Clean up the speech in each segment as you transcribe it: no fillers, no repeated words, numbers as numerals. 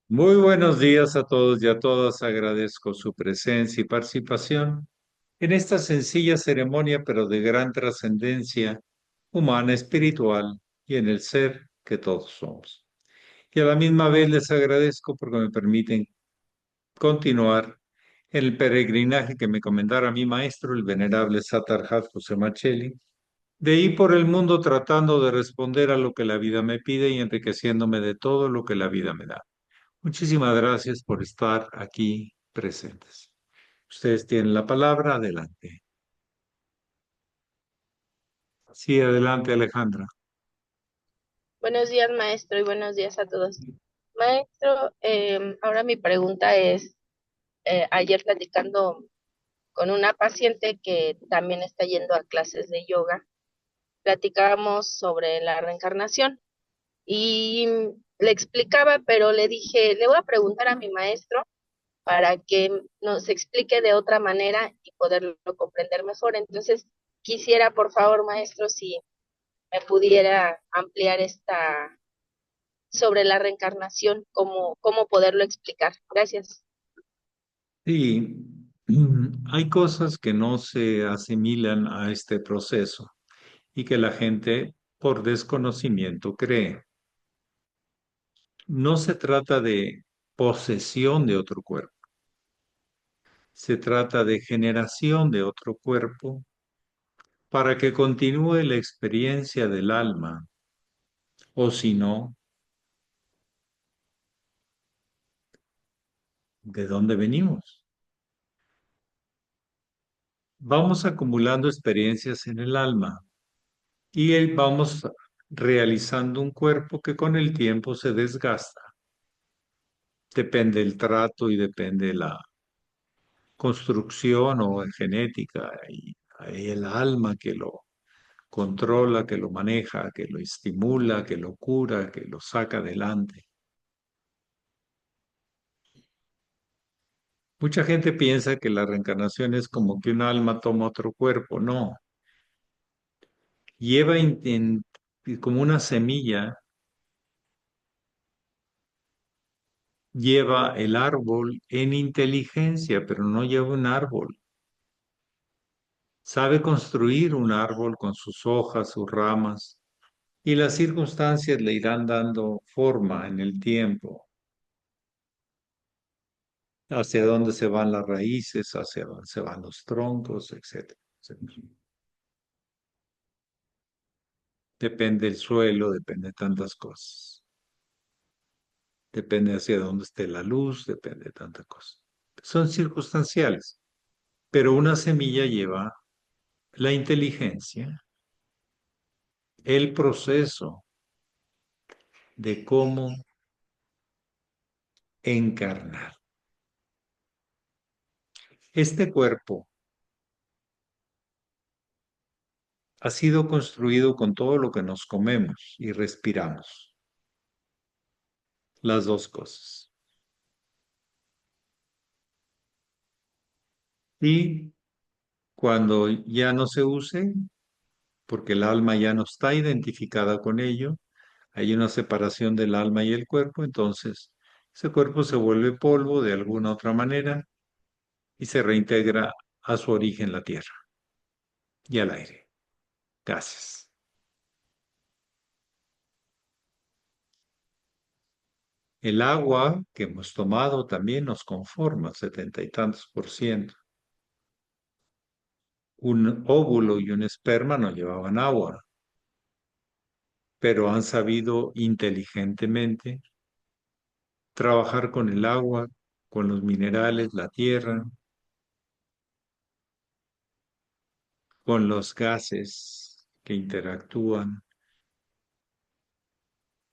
Muy buenos días a todos y a todas. Agradezco su presencia y participación en esta sencilla ceremonia, pero de gran trascendencia humana, espiritual y en el ser que todos somos. Y a la misma vez les agradezco porque me permiten continuar el peregrinaje que me comendara mi maestro, el venerable Satarhat José Macheli, de ir por el mundo tratando de responder a lo que la vida me pide y enriqueciéndome de todo lo que la vida me da. Muchísimas gracias por estar aquí presentes. Ustedes tienen la palabra, adelante. Sí, adelante, Alejandra. Buenos días, maestro, y buenos días a todos. Maestro, ahora mi pregunta es, ayer platicando con una paciente que también está yendo a clases de yoga, platicábamos sobre la reencarnación y le explicaba, pero le dije, le voy a preguntar a mi maestro para que nos explique de otra manera y poderlo comprender mejor. Entonces, quisiera, por favor, maestro, si me pudiera ampliar esta sobre la reencarnación, cómo poderlo explicar. Gracias. Sí, hay cosas que no se asimilan a este proceso y que la gente, por desconocimiento, cree. No se trata de posesión de otro cuerpo, se trata de generación de otro cuerpo para que continúe la experiencia del alma, o si no, ¿de dónde venimos? Vamos acumulando experiencias en el alma y vamos realizando un cuerpo que con el tiempo se desgasta. Depende del trato y depende de la construcción o genética y el alma que lo controla, que lo maneja, que lo estimula, que lo cura, que lo saca adelante. Mucha gente piensa que la reencarnación es como que un alma toma otro cuerpo. No, lleva como una semilla, lleva el árbol en inteligencia, pero no lleva un árbol. Sabe construir un árbol con sus hojas, sus ramas, y las circunstancias le irán dando forma en el tiempo, hacia dónde se van las raíces, hacia dónde se van los troncos, etcétera, etcétera. Depende del suelo, depende de tantas cosas. Depende hacia dónde esté la luz, depende de tantas cosas. Son circunstanciales, pero una semilla lleva la inteligencia, el proceso de cómo encarnar. Este cuerpo ha sido construido con todo lo que nos comemos y respiramos, las dos cosas. Y cuando ya no se use, porque el alma ya no está identificada con ello, hay una separación del alma y el cuerpo, entonces ese cuerpo se vuelve polvo de alguna otra manera y se reintegra a su origen, la tierra y al aire, gases. El agua que hemos tomado también nos conforma, 70 y tantos%. Un óvulo y un esperma no llevaban agua, pero han sabido inteligentemente trabajar con el agua, con los minerales, la tierra, con los gases que interactúan.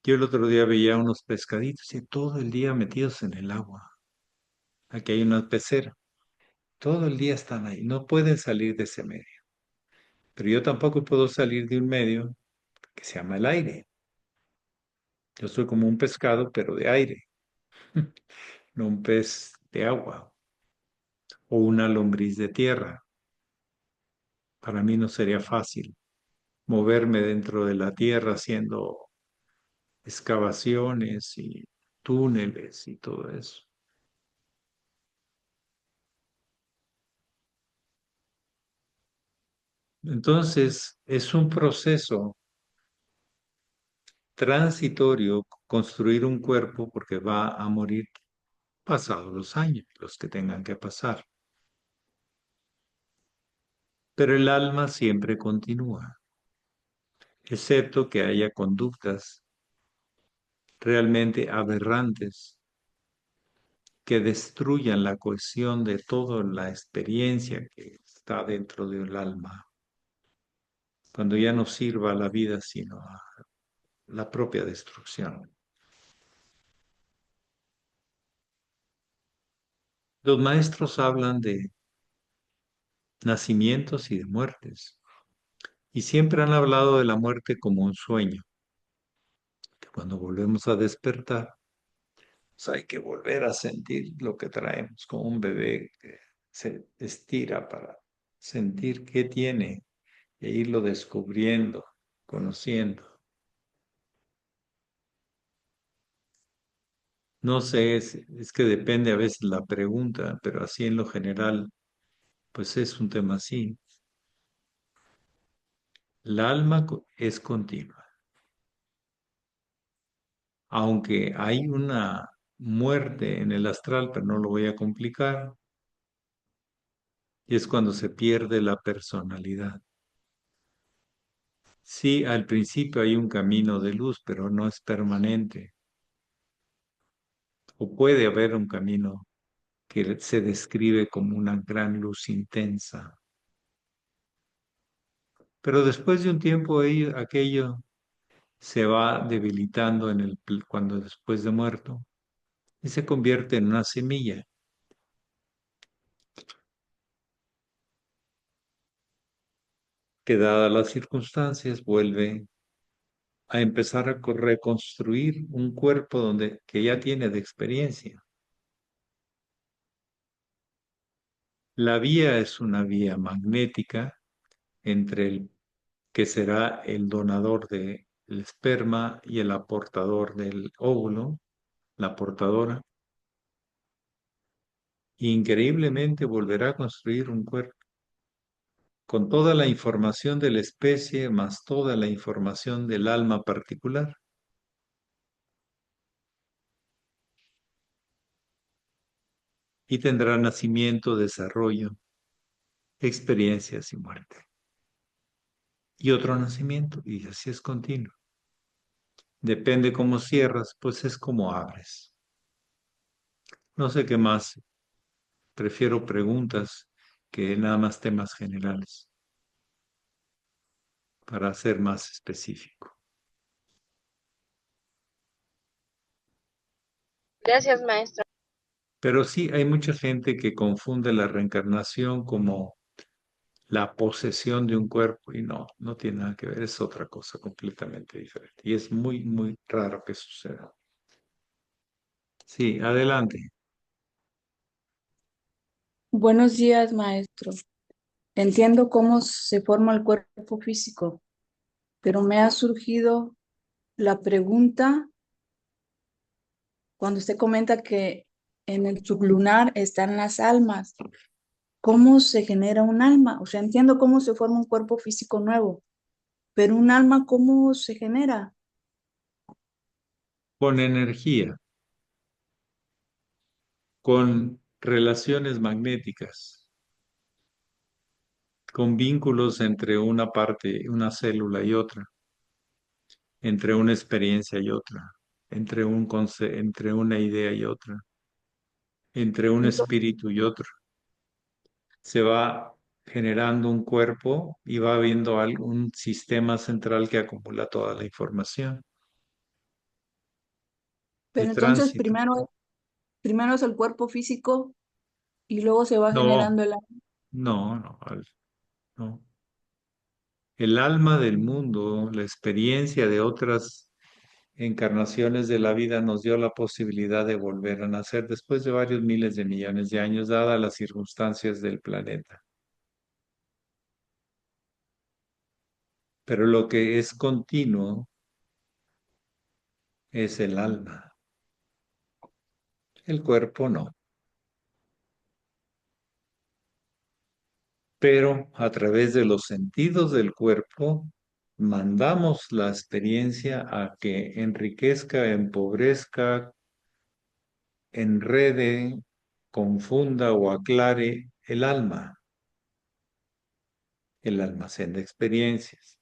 Yo el otro día veía unos pescaditos y todo el día metidos en el agua. Aquí hay una pecera. Todo el día están ahí. No pueden salir de ese medio. Pero yo tampoco puedo salir de un medio que se llama el aire. Yo soy como un pescado, pero de aire, no un pez de agua o una lombriz de tierra. Para mí no sería fácil moverme dentro de la tierra haciendo excavaciones y túneles y todo eso. Entonces, es un proceso transitorio construir un cuerpo porque va a morir pasados los años, los que tengan que pasar. Pero el alma siempre continúa, excepto que haya conductas realmente aberrantes que destruyan la cohesión de toda la experiencia que está dentro del alma, cuando ya no sirva a la vida, sino a la propia destrucción. Los maestros hablan de nacimientos y de muertes, y siempre han hablado de la muerte como un sueño, que cuando volvemos a despertar, pues hay que volver a sentir lo que traemos, como un bebé que se estira para sentir qué tiene e irlo descubriendo, conociendo. No sé, es que depende a veces la pregunta, pero así en lo general, pues es un tema así. La alma es continua, aunque hay una muerte en el astral, pero no lo voy a complicar, y es cuando se pierde la personalidad. Sí, al principio hay un camino de luz, pero no es permanente. O puede haber un camino que se describe como una gran luz intensa. Pero después de un tiempo aquello se va debilitando cuando después de muerto y se convierte en una semilla que dadas las circunstancias vuelve a empezar a reconstruir un cuerpo que ya tiene de experiencia. La vía es una vía magnética entre el que será el donador del esperma y el aportador del óvulo, la portadora, e increíblemente volverá a construir un cuerpo con toda la información de la especie más toda la información del alma particular. Y tendrá nacimiento, desarrollo, experiencias y muerte. Y otro nacimiento, y así es continuo. Depende cómo cierras, pues es como abres. No sé qué más, prefiero preguntas que nada más temas generales para ser más específico. Gracias, maestro. Pero sí, hay mucha gente que confunde la reencarnación como la posesión de un cuerpo y no, no tiene nada que ver, es otra cosa completamente diferente. Y es muy, muy raro que suceda. Sí, adelante. Buenos días, maestro. Entiendo cómo se forma el cuerpo físico, pero me ha surgido la pregunta cuando usted comenta que en el sublunar están las almas. ¿Cómo se genera un alma? O sea, entiendo cómo se forma un cuerpo físico nuevo, pero un alma, ¿cómo se genera? Con energía, con relaciones magnéticas, con vínculos entre una parte, una célula y otra, entre una experiencia y otra, entre una idea y otra, entre un Entonces, espíritu y otro. Se va generando un cuerpo y va habiendo algún sistema central que acumula toda la información de pero entonces tránsito. primero es el cuerpo físico y luego se va No, generando el alma. no, no, no. El alma del mundo, la experiencia de otras encarnaciones de la vida nos dio la posibilidad de volver a nacer después de varios miles de millones de años, dadas las circunstancias del planeta. Pero lo que es continuo es el alma. El cuerpo no. Pero a través de los sentidos del cuerpo, mandamos la experiencia a que enriquezca, empobrezca, enrede, confunda o aclare el almacén de experiencias.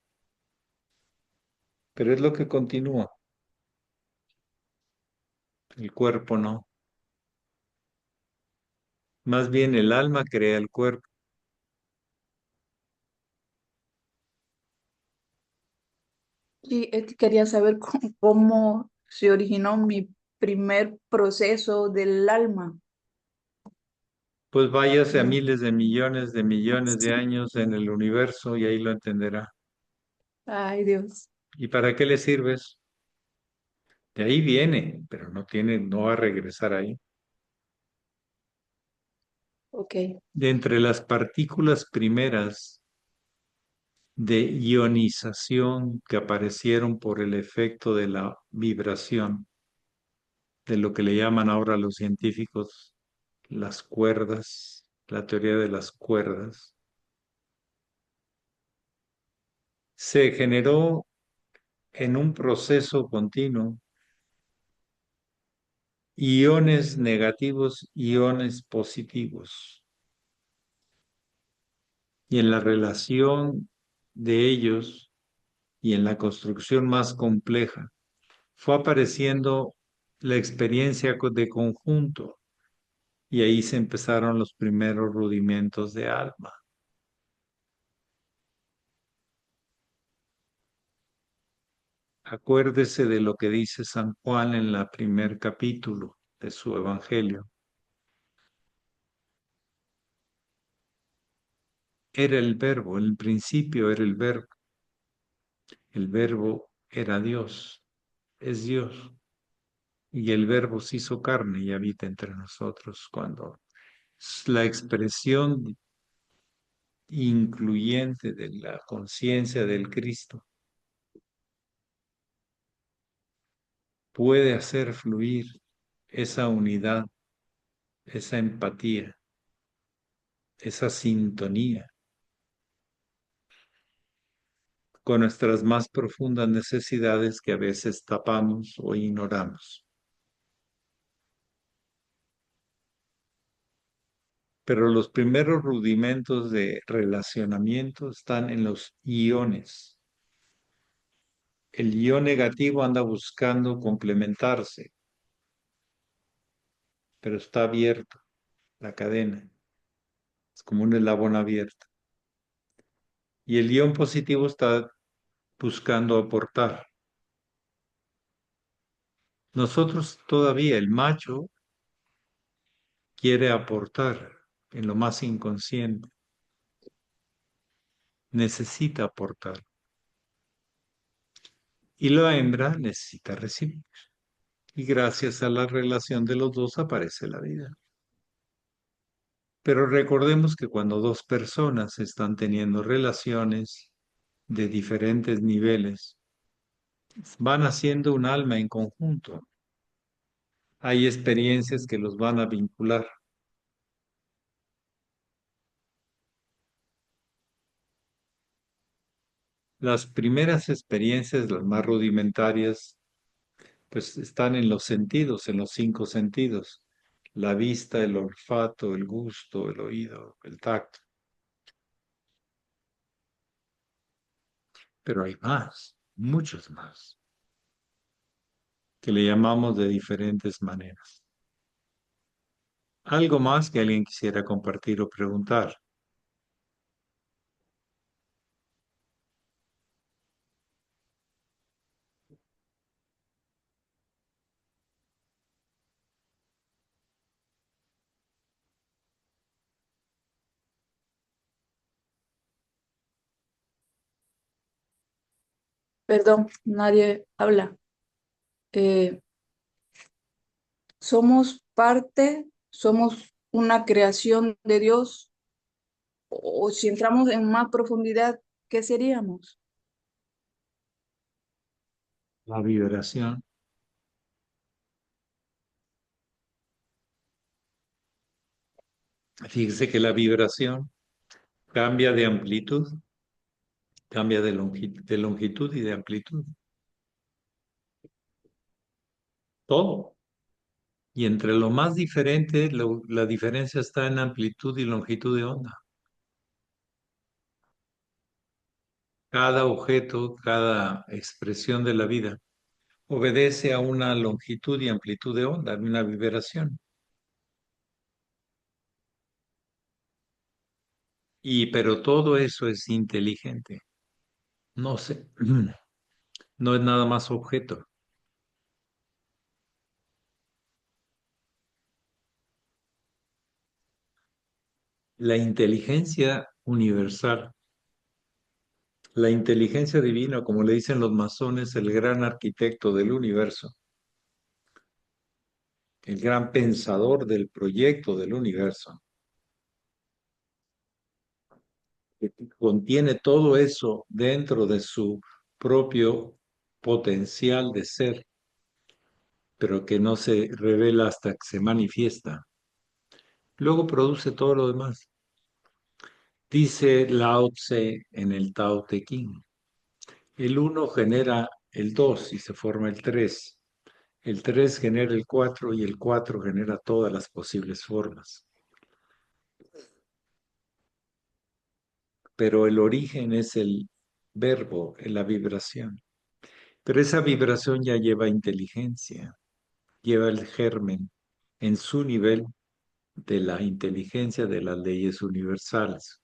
Pero es lo que continúa. El cuerpo no. Más bien el alma crea el cuerpo. Sí, quería saber cómo se originó mi primer proceso del alma. Pues váyase a Mm. miles de millones de años en el universo y ahí lo entenderá. Ay, Dios. ¿Y para qué le sirves? De ahí viene, pero no va a regresar ahí. Ok. De entre las partículas primeras de ionización que aparecieron por el efecto de la vibración, de lo que le llaman ahora los científicos las cuerdas, la teoría de las cuerdas, se generó en un proceso continuo iones negativos, iones positivos. Y en la relación de ellos y en la construcción más compleja, fue apareciendo la experiencia de conjunto y ahí se empezaron los primeros rudimentos de alma. Acuérdese de lo que dice San Juan en el primer capítulo de su Evangelio. Era el verbo, en el principio era el verbo era Dios, es Dios, y el verbo se hizo carne y habita entre nosotros cuando la expresión incluyente de la conciencia del Cristo puede hacer fluir esa unidad, esa empatía, esa sintonía con nuestras más profundas necesidades que a veces tapamos o ignoramos. Pero los primeros rudimentos de relacionamiento están en los iones. El ion negativo anda buscando complementarse, pero está abierto la cadena. Es como un eslabón abierto. Y el ion positivo está buscando aportar. Nosotros todavía, el macho, quiere aportar en lo más inconsciente. Necesita aportar. Y la hembra necesita recibir. Y gracias a la relación de los dos aparece la vida. Pero recordemos que cuando dos personas están teniendo relaciones de diferentes niveles, van haciendo un alma en conjunto. Hay experiencias que los van a vincular. Las primeras experiencias, las más rudimentarias, pues están en los sentidos, en los cinco sentidos. La vista, el olfato, el gusto, el oído, el tacto. Pero hay más, muchos más, que le llamamos de diferentes maneras. Algo más que alguien quisiera compartir o preguntar. Perdón, nadie habla. Eh, ¿Somos parte, somos una creación de Dios? O si entramos en más profundidad, ¿qué seríamos? La vibración. Fíjese que la vibración cambia de amplitud, cambia de longitud y de amplitud. Todo. Y entre lo más diferente, la diferencia está en amplitud y longitud de onda. Cada objeto, cada expresión de la vida obedece a una longitud y amplitud de onda, a una vibración. Pero todo eso es inteligente. No sé, no es nada más objeto. La inteligencia universal, la inteligencia divina, como le dicen los masones, el gran arquitecto del universo, el gran pensador del proyecto del universo, que contiene todo eso dentro de su propio potencial de ser, pero que no se revela hasta que se manifiesta. Luego produce todo lo demás. Dice Lao Tse en el Tao Te Ching, el uno genera el 2 y se forma el 3. El 3 genera el 4 y el 4 genera todas las posibles formas. Pero el origen es el verbo, la vibración. Pero esa vibración ya lleva inteligencia, lleva el germen en su nivel de la inteligencia de las leyes universales,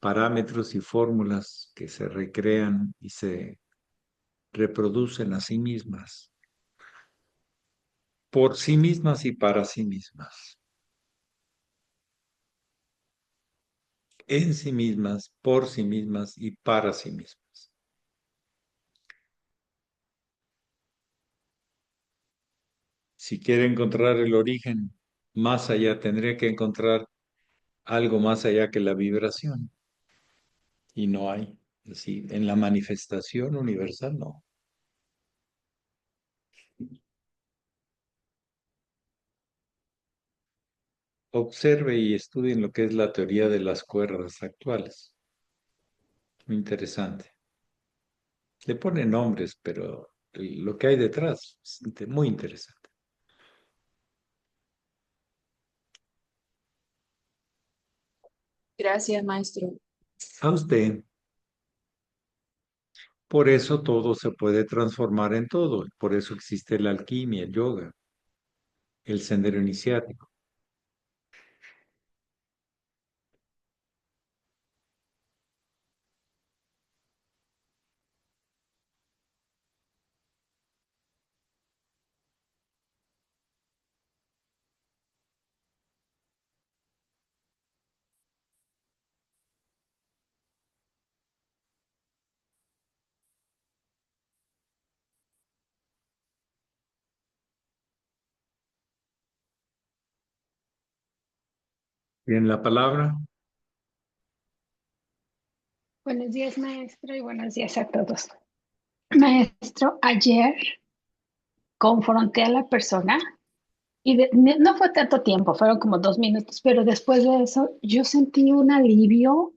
parámetros y fórmulas que se recrean y se reproducen a sí mismas, por sí mismas y para sí mismas, en sí mismas, por sí mismas y para sí mismas. Si quiere encontrar el origen más allá, tendría que encontrar algo más allá que la vibración. Y no hay. Así, en la manifestación universal no. Observe y estudie lo que es la teoría de las cuerdas actuales. Muy interesante. Le pone nombres, pero lo que hay detrás es muy interesante. Gracias, maestro. A usted. Por eso todo se puede transformar en todo. Por eso existe la alquimia, el yoga, el sendero iniciático. Y en la palabra, Buenos días, maestro, y buenos días a todos. Maestro, ayer confronté a la persona y no fue tanto tiempo, fueron como 2 minutos, pero después de eso yo sentí un alivio,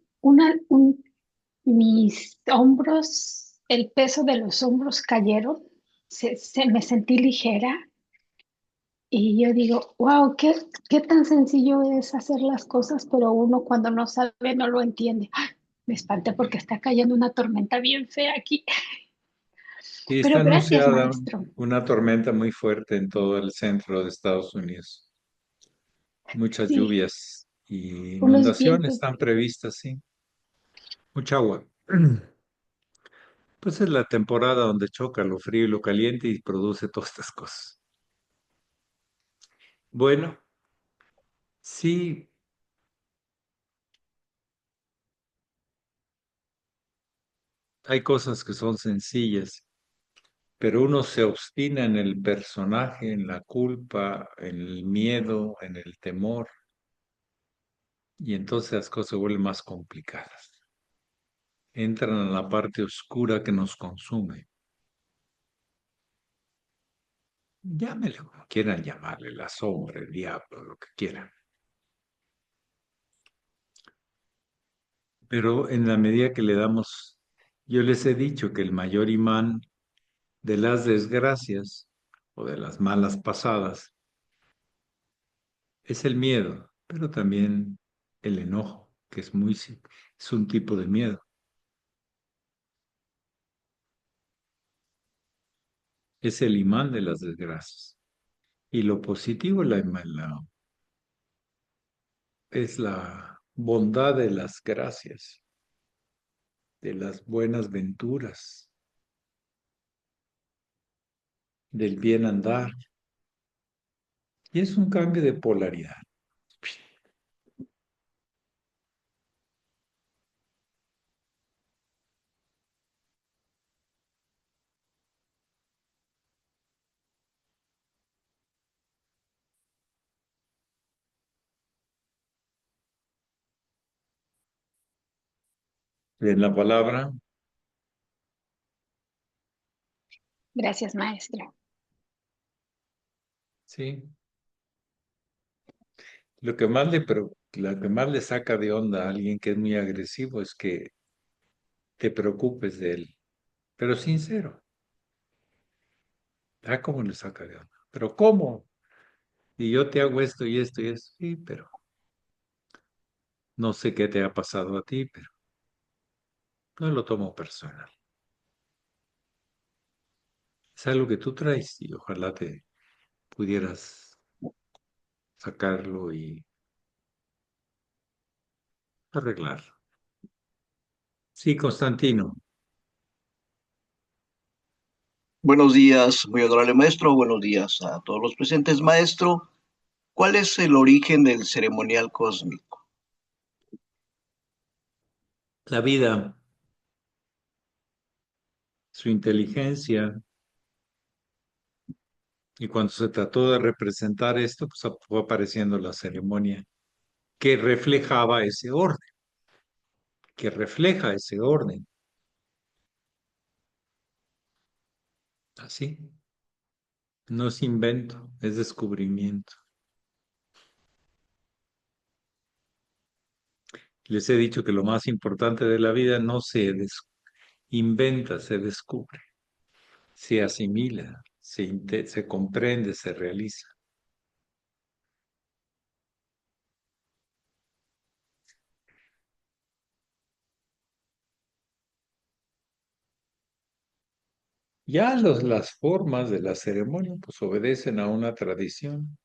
mis hombros, el peso de los hombros cayeron, me sentí ligera y yo digo, wow, qué tan sencillo es hacer las cosas, pero uno cuando no sabe no lo entiende. ¡Ah! Me espanté porque está cayendo una tormenta bien fea aquí. y está Pero gracias, anunciada maestro. una tormenta muy fuerte en todo el centro de Estados Unidos. Muchas Sí, lluvias y unos inundaciones vientos. están previstas, sí. Mucha agua. Pues es la temporada donde choca lo frío y lo caliente y produce todas estas cosas. Bueno, sí, hay cosas que son sencillas, pero uno se obstina en el personaje, en la culpa, en el miedo, en el temor, y entonces las cosas se vuelven más complicadas. Entran a la parte oscura que nos consume. Llámele como quieran llamarle, la sombra, el diablo, lo que quieran. Pero en la medida que le damos, yo les he dicho que el mayor imán de las desgracias o de las malas pasadas es el miedo, pero también el enojo, que es un tipo de miedo. Es el imán de las desgracias. Y lo positivo es la bondad de las gracias, de las buenas venturas, del bien andar. Y es un cambio de polaridad. En la palabra, Gracias, maestro. sí. Lo que más le saca de onda a alguien que es muy agresivo es que te preocupes de él, pero sincero. Ah, ¿cómo le saca de onda? ¿Pero cómo? Y yo te hago esto y esto y esto. Sí, pero no sé qué te ha pasado a ti, pero no lo tomo personal. Es algo que tú traes y ojalá te pudieras sacarlo y arreglarlo. Sí, Constantino. Buenos días, muy adorable maestro. Buenos días a todos los presentes. Maestro, ¿cuál es el origen del ceremonial cósmico? La vida, su inteligencia, y cuando se trató de representar esto, pues fue apareciendo la ceremonia que reflejaba ese orden, que refleja ese orden. Así, no es invento, es descubrimiento. Les he dicho que lo más importante de la vida no inventa, se descubre, se asimila, se comprende, se realiza. Ya las formas de la ceremonia pues obedecen a una tradición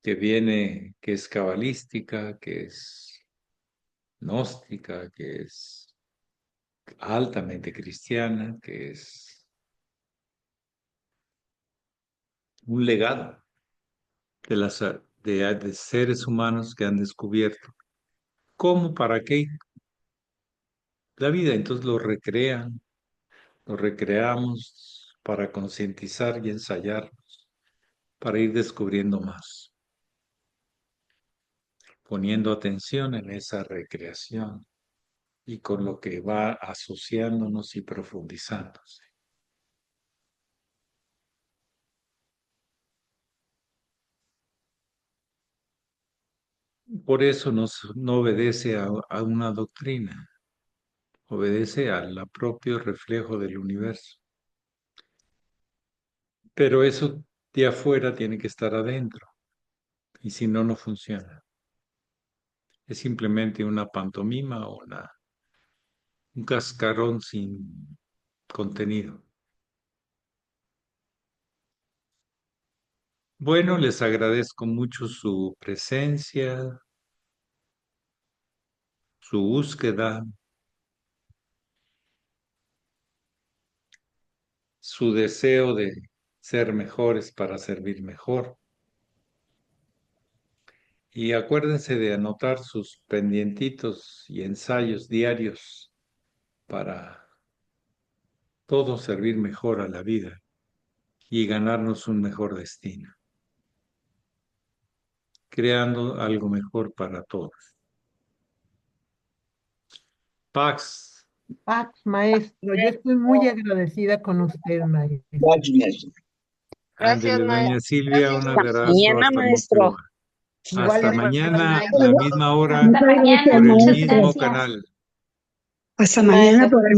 que es cabalística, que es gnóstica, que es altamente cristiana, que es un legado de seres humanos que han descubierto cómo, para qué la vida. Entonces lo recreamos para concientizar y ensayar, para ir descubriendo más, poniendo atención en esa recreación y con lo que va asociándonos y profundizándose. Por eso no obedece a una doctrina, obedece al propio reflejo del universo. Pero eso de afuera tiene que estar adentro, y si no, no funciona. Es simplemente una pantomima o un cascarón sin contenido. Bueno, les agradezco mucho su presencia, su búsqueda, su deseo de ser mejores para servir mejor. Y acuérdense de anotar sus pendientitos y ensayos diarios para todo servir mejor a la vida y ganarnos un mejor destino, creando algo mejor para todos. Pax, Pax, maestro, yo estoy muy agradecida con usted, maestro. Maestro. Gracias, ándele, maestro. doña Silvia, un Hasta abrazo mañana, hasta maestro. Moncloa. Hasta mañana, maestro. la misma hora, Hasta mañana, por el muchas mismo gracias. canal. Hasta Sí, mañana maestro. por el